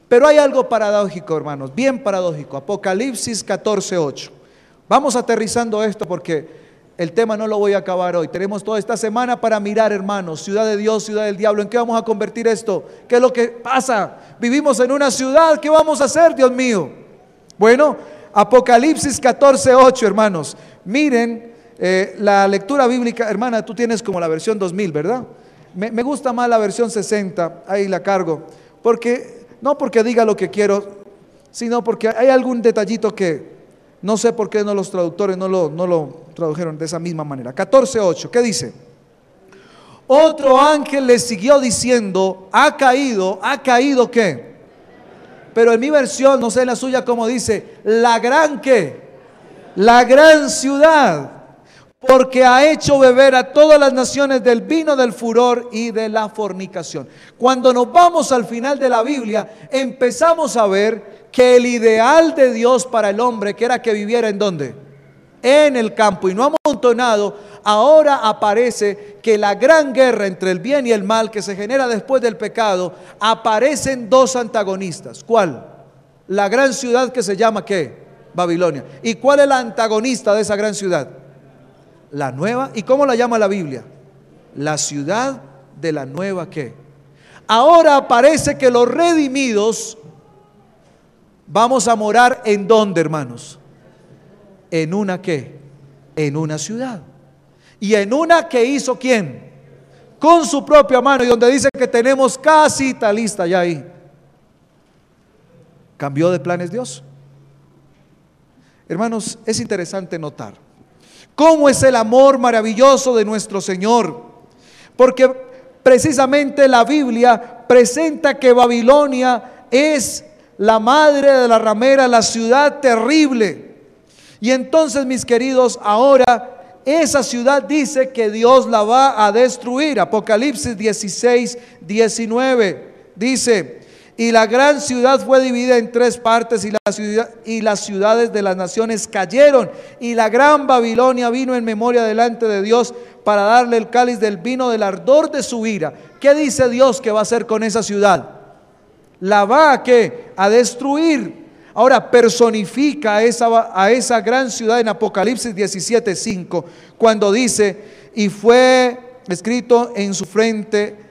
Pero hay algo paradójico, hermanos, bien paradójico. Apocalipsis 14:8. Vamos aterrizando esto porque el tema no lo voy a acabar hoy. Tenemos toda esta semana para mirar, hermanos, ciudad de Dios, ciudad del diablo. ¿En qué vamos a convertir esto? ¿Qué es lo que pasa? Vivimos en una ciudad, ¿qué vamos a hacer, Dios mío? Bueno, Apocalipsis 14:8, hermanos. Miren la lectura bíblica. Hermana, tú tienes como la versión 2000, ¿verdad? Me gusta más la versión 60, ahí la cargo. No porque diga lo que quiero, sino porque hay algún detallito que no sé por qué los traductores no lo tradujeron de esa misma manera. 14:8, ¿qué dice? Otro ángel le siguió diciendo, ha caído ¿qué? Pero en mi versión, no sé en la suya cómo dice, la gran ¿qué? La gran ciudad, porque ha hecho beber a todas las naciones del vino del furor y de la fornicación. Cuando nos vamos al final de la Biblia, empezamos a ver que el ideal de Dios para el hombre, que era que viviera ¿en dónde? En el campo y no amontonado, ahora aparece que la gran guerra entre el bien y el mal que se genera después del pecado, aparecen dos antagonistas. ¿Cuál? La gran ciudad que se llama ¿qué? Babilonia. ¿Y cuál es la antagonista de esa gran ciudad? La nueva. ¿Y cómo la llama la Biblia? La ciudad de la nueva ¿qué? Ahora aparece que los redimidos vamos a morar ¿en dónde, hermanos? En una ¿qué? En una ciudad. Y en una que hizo ¿quién? Con su propia mano, y donde dice que tenemos casita lista ya ahí. ¿Cambió de planes Dios? Hermanos, es interesante notar cómo es el amor maravilloso de nuestro Señor, porque precisamente la Biblia presenta que Babilonia es la madre de la ramera, la ciudad terrible. Y entonces, mis queridos, ahora esa ciudad dice que Dios la va a destruir. Apocalipsis 16:19 dice: y la gran ciudad fue dividida en tres partes, y las ciudades de las naciones cayeron, y la gran Babilonia vino en memoria delante de Dios para darle el cáliz del vino del ardor de su ira. ¿Qué dice Dios que va a hacer con esa ciudad? La va a ¿qué? A destruir. Ahora personifica a esa gran ciudad en Apocalipsis 17:5, cuando dice: y fue escrito en su frente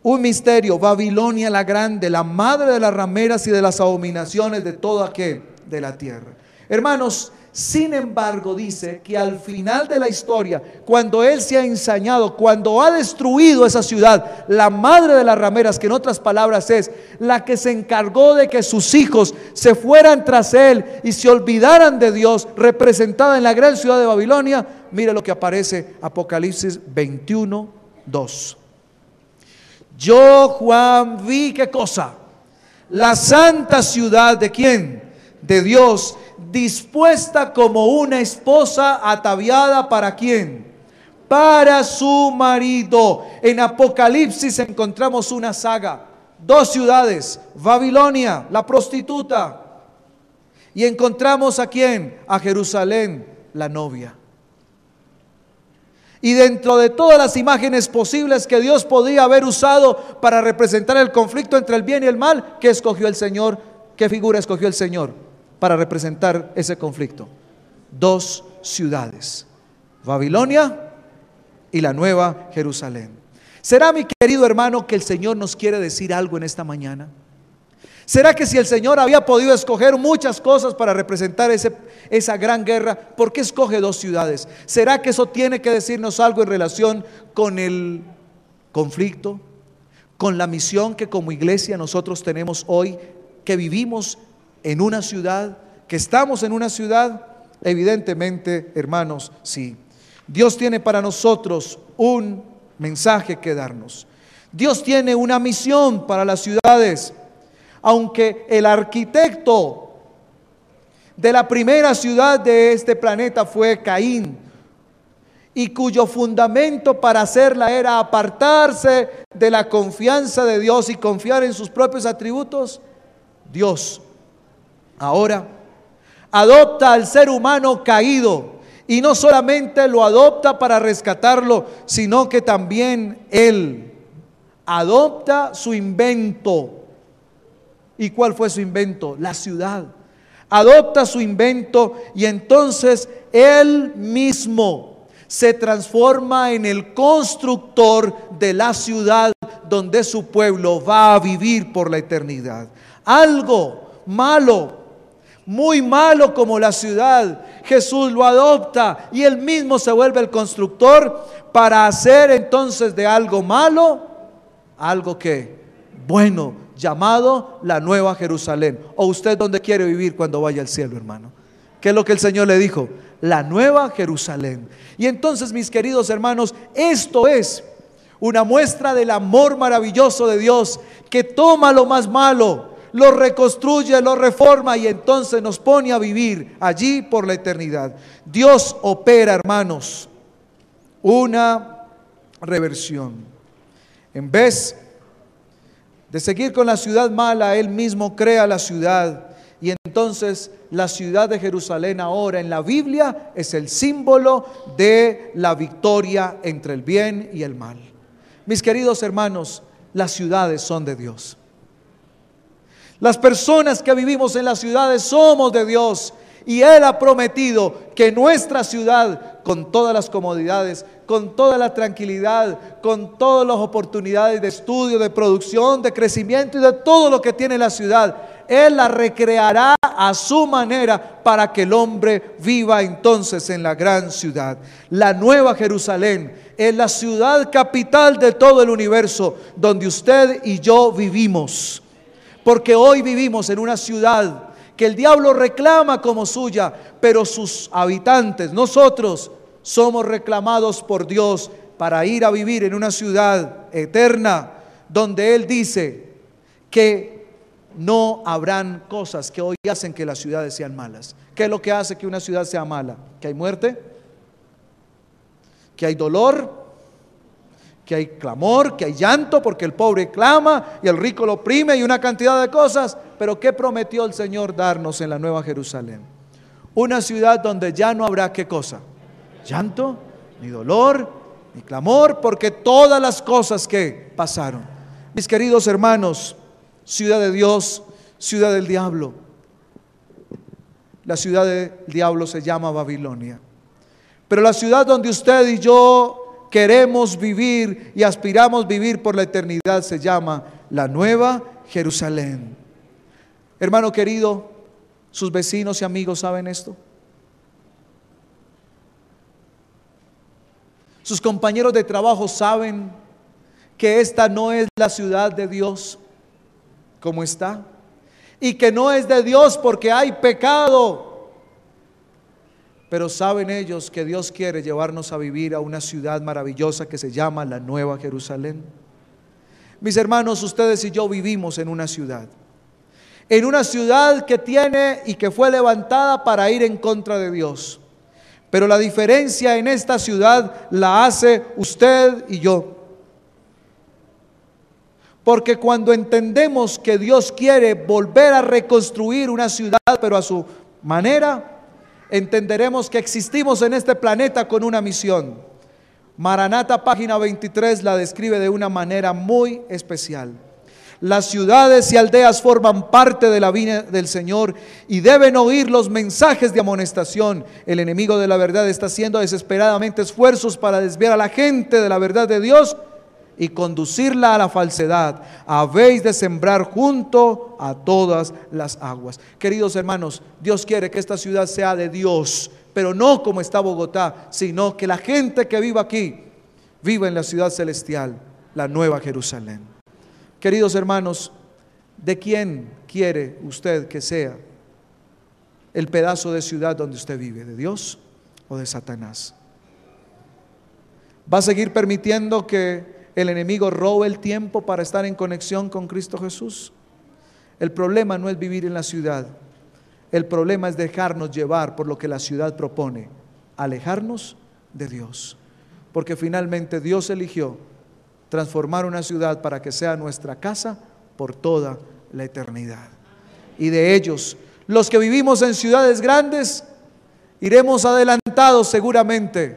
un misterio, Babilonia la grande, la madre de las rameras y de las abominaciones de toda ¿qué? De la tierra. Hermanos, sin embargo, dice que al final de la historia, cuando Él se ha ensañado, cuando ha destruido esa ciudad, la madre de las rameras, que en otras palabras es la que se encargó de que sus hijos se fueran tras Él y se olvidaran de Dios, representada en la gran ciudad de Babilonia, mire lo que aparece Apocalipsis 21:2. Yo, Juan, vi ¿qué cosa? La santa ciudad ¿de quién? De Dios, dispuesta como una esposa ataviada ¿para quién? Para su marido. En Apocalipsis encontramos una saga, dos ciudades: Babilonia, la prostituta, y encontramos ¿a quién? A Jerusalén, la novia. Y dentro de todas las imágenes posibles que Dios podía haber usado para representar el conflicto entre el bien y el mal, ¿qué escogió el Señor? ¿Qué figura escogió el Señor para representar ese conflicto? Dos ciudades: Babilonia y la nueva Jerusalén. ¿Será, mi querido hermano, que el Señor nos quiere decir algo en esta mañana? ¿Será que si el Señor había podido escoger muchas cosas para representar esa gran guerra, por qué escoge dos ciudades? ¿Será que eso tiene que decirnos algo en relación con el conflicto, con la misión que como iglesia nosotros tenemos hoy, que vivimos en una ciudad, que estamos en una ciudad? Evidentemente, hermanos, sí. Dios tiene para nosotros un mensaje que darnos. Dios tiene una misión para las ciudades. Aunque el arquitecto de la primera ciudad de este planeta fue Caín, y cuyo fundamento para hacerla era apartarse de la confianza de Dios y confiar en sus propios atributos, Dios ahora adopta al ser humano caído, y no solamente lo adopta para rescatarlo, sino que también Él adopta su invento. ¿Y cuál fue su invento? La ciudad. Adopta su invento y entonces Él mismo se transforma en el constructor de la ciudad donde su pueblo va a vivir por la eternidad. Algo malo, muy malo como la ciudad, Jesús lo adopta y Él mismo se vuelve el constructor para hacer entonces de algo malo, algo que bueno, llamado la Nueva Jerusalén. ¿O usted dónde quiere vivir cuando vaya al cielo, hermano? ¿Qué es lo que el Señor le dijo? La Nueva Jerusalén. Y entonces, mis queridos hermanos, esto es una muestra del amor maravilloso de Dios, que toma lo más malo, lo reconstruye, lo reforma y entonces nos pone a vivir allí por la eternidad. Dios opera, hermanos, una reversión. En vez de seguir con la ciudad mala, Él mismo crea la ciudad. Y entonces la ciudad de Jerusalén ahora en la Biblia es el símbolo de la victoria entre el bien y el mal. Mis queridos hermanos, las ciudades son de Dios. Las personas que vivimos en las ciudades somos de Dios. Y Él ha prometido que nuestra ciudad, con todas las comodidades, con toda la tranquilidad, con todas las oportunidades de estudio, de producción, de crecimiento y de todo lo que tiene la ciudad, Él la recreará a su manera para que el hombre viva entonces en la gran ciudad. La Nueva Jerusalén es la ciudad capital de todo el universo donde usted y yo vivimos. Porque hoy vivimos en una ciudad que el diablo reclama como suya, pero sus habitantes, nosotros, somos reclamados por Dios para ir a vivir en una ciudad eterna donde Él dice que no habrán cosas que hoy hacen que las ciudades sean malas. ¿Qué es lo que hace que una ciudad sea mala? Que hay muerte, que hay dolor, que hay clamor, que hay llanto porque el pobre clama y el rico lo oprime y una cantidad de cosas. Pero ¿qué prometió el Señor darnos en la Nueva Jerusalén? Una ciudad donde ya no habrá ¿qué cosa? Llanto, ni dolor, ni clamor, porque todas las cosas que pasaron. Mis queridos hermanos, ciudad de Dios, ciudad del diablo. La ciudad del diablo se llama Babilonia. Pero la ciudad donde usted y yo queremos vivir y aspiramos vivir por la eternidad se llama la Nueva Jerusalén. Hermano querido, sus vecinos y amigos saben esto. Sus compañeros de trabajo saben que esta no es la ciudad de Dios como está, y que no es de Dios porque hay pecado. Pero saben ellos que Dios quiere llevarnos a vivir a una ciudad maravillosa que se llama la Nueva Jerusalén. Mis hermanos, ustedes y yo vivimos en una ciudad que tiene y que fue levantada para ir en contra de Dios. Pero la diferencia en esta ciudad la hace usted y yo. Porque cuando entendemos que Dios quiere volver a reconstruir una ciudad, pero a su manera, entenderemos que existimos en este planeta con una misión. Maranata, página 23, la describe de una manera muy especial. Las ciudades y aldeas forman parte de la vida del Señor y deben oír los mensajes de amonestación. El enemigo de la verdad está haciendo desesperadamente esfuerzos para desviar a la gente de la verdad de Dios y conducirla a la falsedad. Habéis de sembrar junto a todas las aguas. Queridos hermanos, Dios quiere que esta ciudad sea de Dios, pero no como está Bogotá, sino que la gente que viva aquí viva en la ciudad celestial, la Nueva Jerusalén. Queridos hermanos, ¿de quién quiere usted que sea el pedazo de ciudad donde usted vive? ¿De Dios o de Satanás? ¿Va a seguir permitiendo que el enemigo robe el tiempo para estar en conexión con Cristo Jesús? El problema no es vivir en la ciudad. El problema es dejarnos llevar por lo que la ciudad propone, alejarnos de Dios. porque finalmente Dios eligió transformar una ciudad para que sea nuestra casa por toda la eternidad. Y de ellos, los que vivimos en ciudades grandes, iremos adelantados seguramente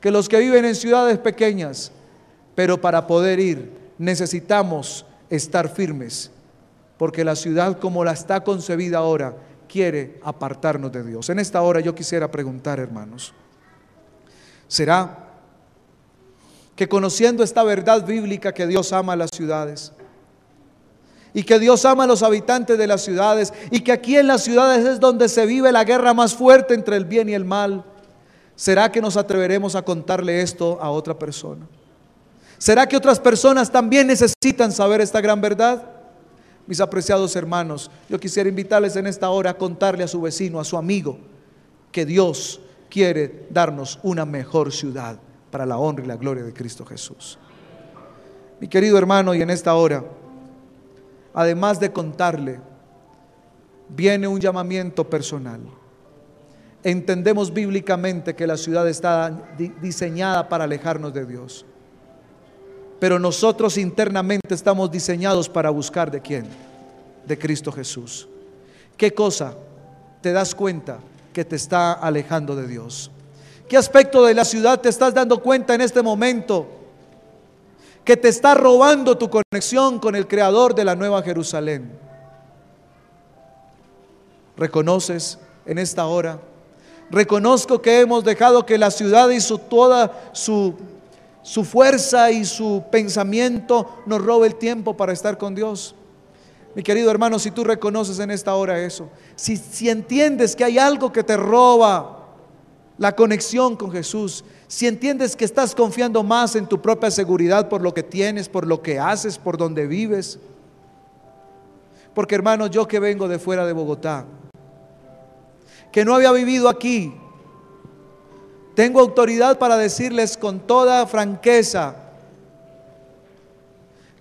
que los que viven en ciudades pequeñas, pero para poder ir necesitamos estar firmes, porque la ciudad como la está concebida ahora quiere apartarnos de Dios. En esta hora yo quisiera preguntar, hermanos, ¿será que conociendo esta verdad bíblica que Dios ama a las ciudades y que Dios ama a los habitantes de las ciudades y que aquí en las ciudades es donde se vive la guerra más fuerte entre el bien y el mal, será que nos atreveremos a contarle esto a otra persona? ¿Será que otras personas también necesitan saber esta gran verdad? Mis apreciados hermanos, yo quisiera invitarles en esta hora a contarle a su vecino, a su amigo, que Dios quiere darnos una mejor ciudad para la honra y la gloria de Cristo Jesús. Mi querido hermano, y en esta hora, además de contarle, viene un llamamiento personal. Entendemos bíblicamente que la ciudad está diseñada para alejarnos de Dios, pero nosotros internamente estamos diseñados para buscar ¿de quién? De Cristo Jesús. ¿Qué cosa te das cuenta que te está alejando de Dios? ¿Qué aspecto de la ciudad te estás dando cuenta en este momento que te está robando tu conexión con el Creador de la Nueva Jerusalén? ¿Reconoces en esta hora? Reconozco que hemos dejado que la ciudad y toda su fuerza y su pensamiento nos robe el tiempo para estar con Dios. Mi querido hermano, si tú reconoces en esta hora eso, si entiendes que hay algo que te roba la conexión con Jesús, si entiendes que estás confiando más en tu propia seguridad por lo que tienes, por lo que haces, por donde vives. Porque hermano, yo que vengo de fuera de Bogotá, que no había vivido aquí, tengo autoridad para decirles con toda franqueza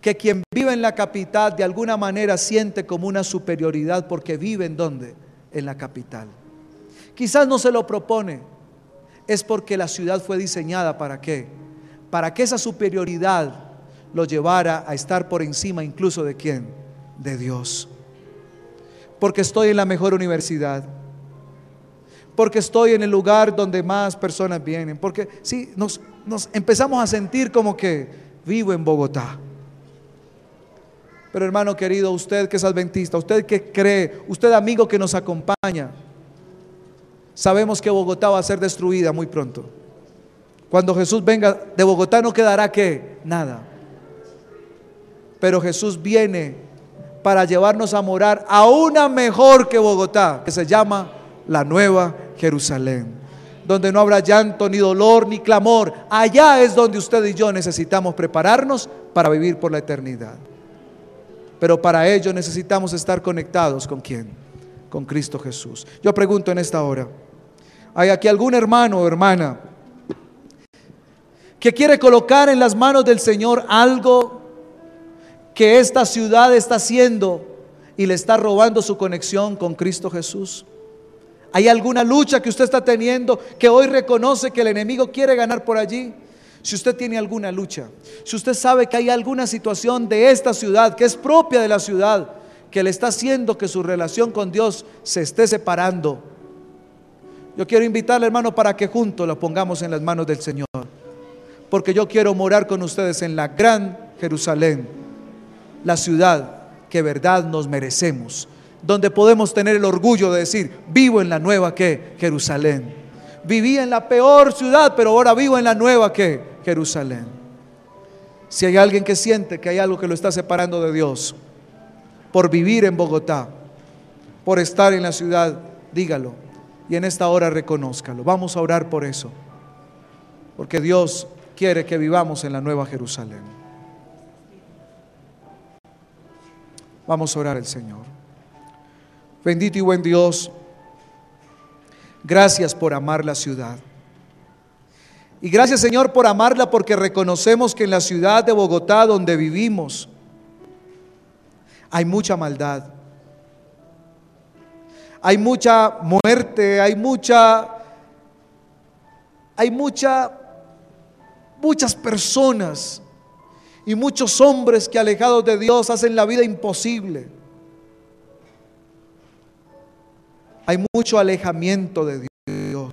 que quien vive en la capital de alguna manera siente como una superioridad porque vive ¿en dónde? En la capital. Quizás no se lo propone, es porque la ciudad fue diseñada ¿para qué? Para que esa superioridad lo llevara a estar por encima incluso ¿de quién? De Dios. Porque estoy en la mejor universidad, porque estoy en el lugar donde más personas vienen, porque sí, nos empezamos a sentir como que vivo en Bogotá. Pero hermano querido, usted que es adventista, usted que cree, usted amigo que nos acompaña, sabemos que Bogotá va a ser destruida muy pronto. Cuando Jesús venga, de Bogotá no quedará ¿qué? Nada. Pero Jesús viene para llevarnos a morar a una mejor que Bogotá, que se llama la Nueva Jerusalén, donde no habrá llanto, ni dolor, ni clamor. Allá es donde usted y yo necesitamos prepararnos para vivir por la eternidad. Pero para ello necesitamos estar conectados ¿con quién? Con Cristo Jesús. Yo pregunto en esta hora, ¿hay aquí algún hermano o hermana que quiere colocar en las manos del Señor algo que esta ciudad está haciendo y le está robando su conexión con Cristo Jesús? ¿Hay alguna lucha que usted está teniendo que hoy reconoce que el enemigo quiere ganar por allí? Si usted tiene alguna lucha, si usted sabe que hay alguna situación de esta ciudad que es propia de la ciudad, que le está haciendo que su relación con Dios se esté separando, yo quiero invitarle, hermano, para que juntos la pongamos en las manos del Señor, porque yo quiero morar con ustedes en la gran Jerusalén, la ciudad que verdad nos merecemos, donde podemos tener el orgullo de decir, vivo en la nueva ¿qué? Jerusalén. Viví en la peor ciudad, pero ahora vivo en la nueva ¿qué? Jerusalén. Si hay alguien que siente que hay algo que lo está separando de Dios, por vivir en Bogotá, por estar en la ciudad, dígalo, y en esta hora reconózcalo. Vamos a orar por eso, porque Dios quiere que vivamos en la nueva Jerusalén. Vamos a orar al Señor. Bendito y buen Dios, gracias por amar la ciudad. Y gracias, Señor, por amarla, porque reconocemos que en la ciudad de Bogotá donde vivimos hay mucha maldad, hay mucha muerte, hay mucha muchas personas y muchos hombres que alejados de Dios hacen la vida imposible. Hay mucho alejamiento de Dios.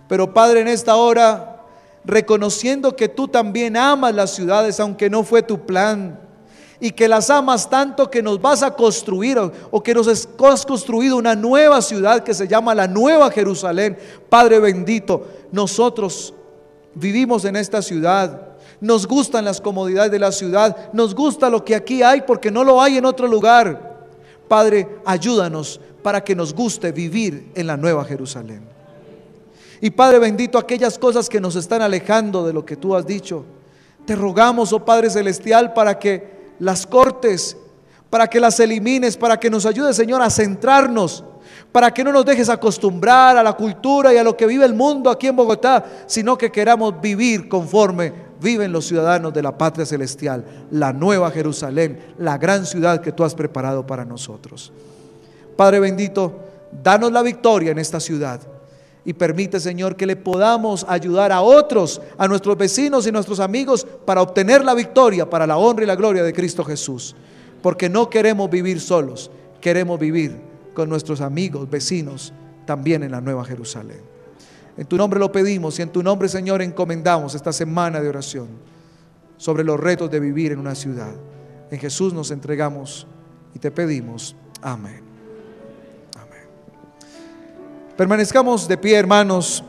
Pero Padre, en esta hora, reconociendo que tú también amas las ciudades, aunque no fue tu plan, y que las amas tanto que nos vas a construir, o que nos has construido una nueva ciudad que se llama la Nueva Jerusalén. Padre bendito, nosotros vivimos en esta ciudad, nos gustan las comodidades de la ciudad, nos gusta lo que aquí hay porque no lo hay en otro lugar. Padre, ayúdanos para que nos guste vivir en la Nueva Jerusalén. Y Padre bendito, aquellas cosas que nos están alejando de lo que tú has dicho, te rogamos, oh Padre celestial, para que las cortes, para que las elimines, para que nos ayudes, Señor, a centrarnos, para que no nos dejes acostumbrar a la cultura y a lo que vive el mundo aquí en Bogotá, sino que queramos vivir conforme viven los ciudadanos de la patria celestial, la Nueva Jerusalén, la gran ciudad que tú has preparado para nosotros. Padre bendito, danos la victoria en esta ciudad y permite, Señor, que le podamos ayudar a otros, a nuestros vecinos y nuestros amigos, para obtener la victoria, para la honra y la gloria de Cristo Jesús, porque no queremos vivir solos, queremos vivir con nuestros amigos, vecinos, también en la Nueva Jerusalén. En tu nombre lo pedimos y en tu nombre, Señor, encomendamos esta semana de oración sobre los retos de vivir en una ciudad. En Jesús nos entregamos y te pedimos. Amén. Amén. Permanezcamos de pie, hermanos.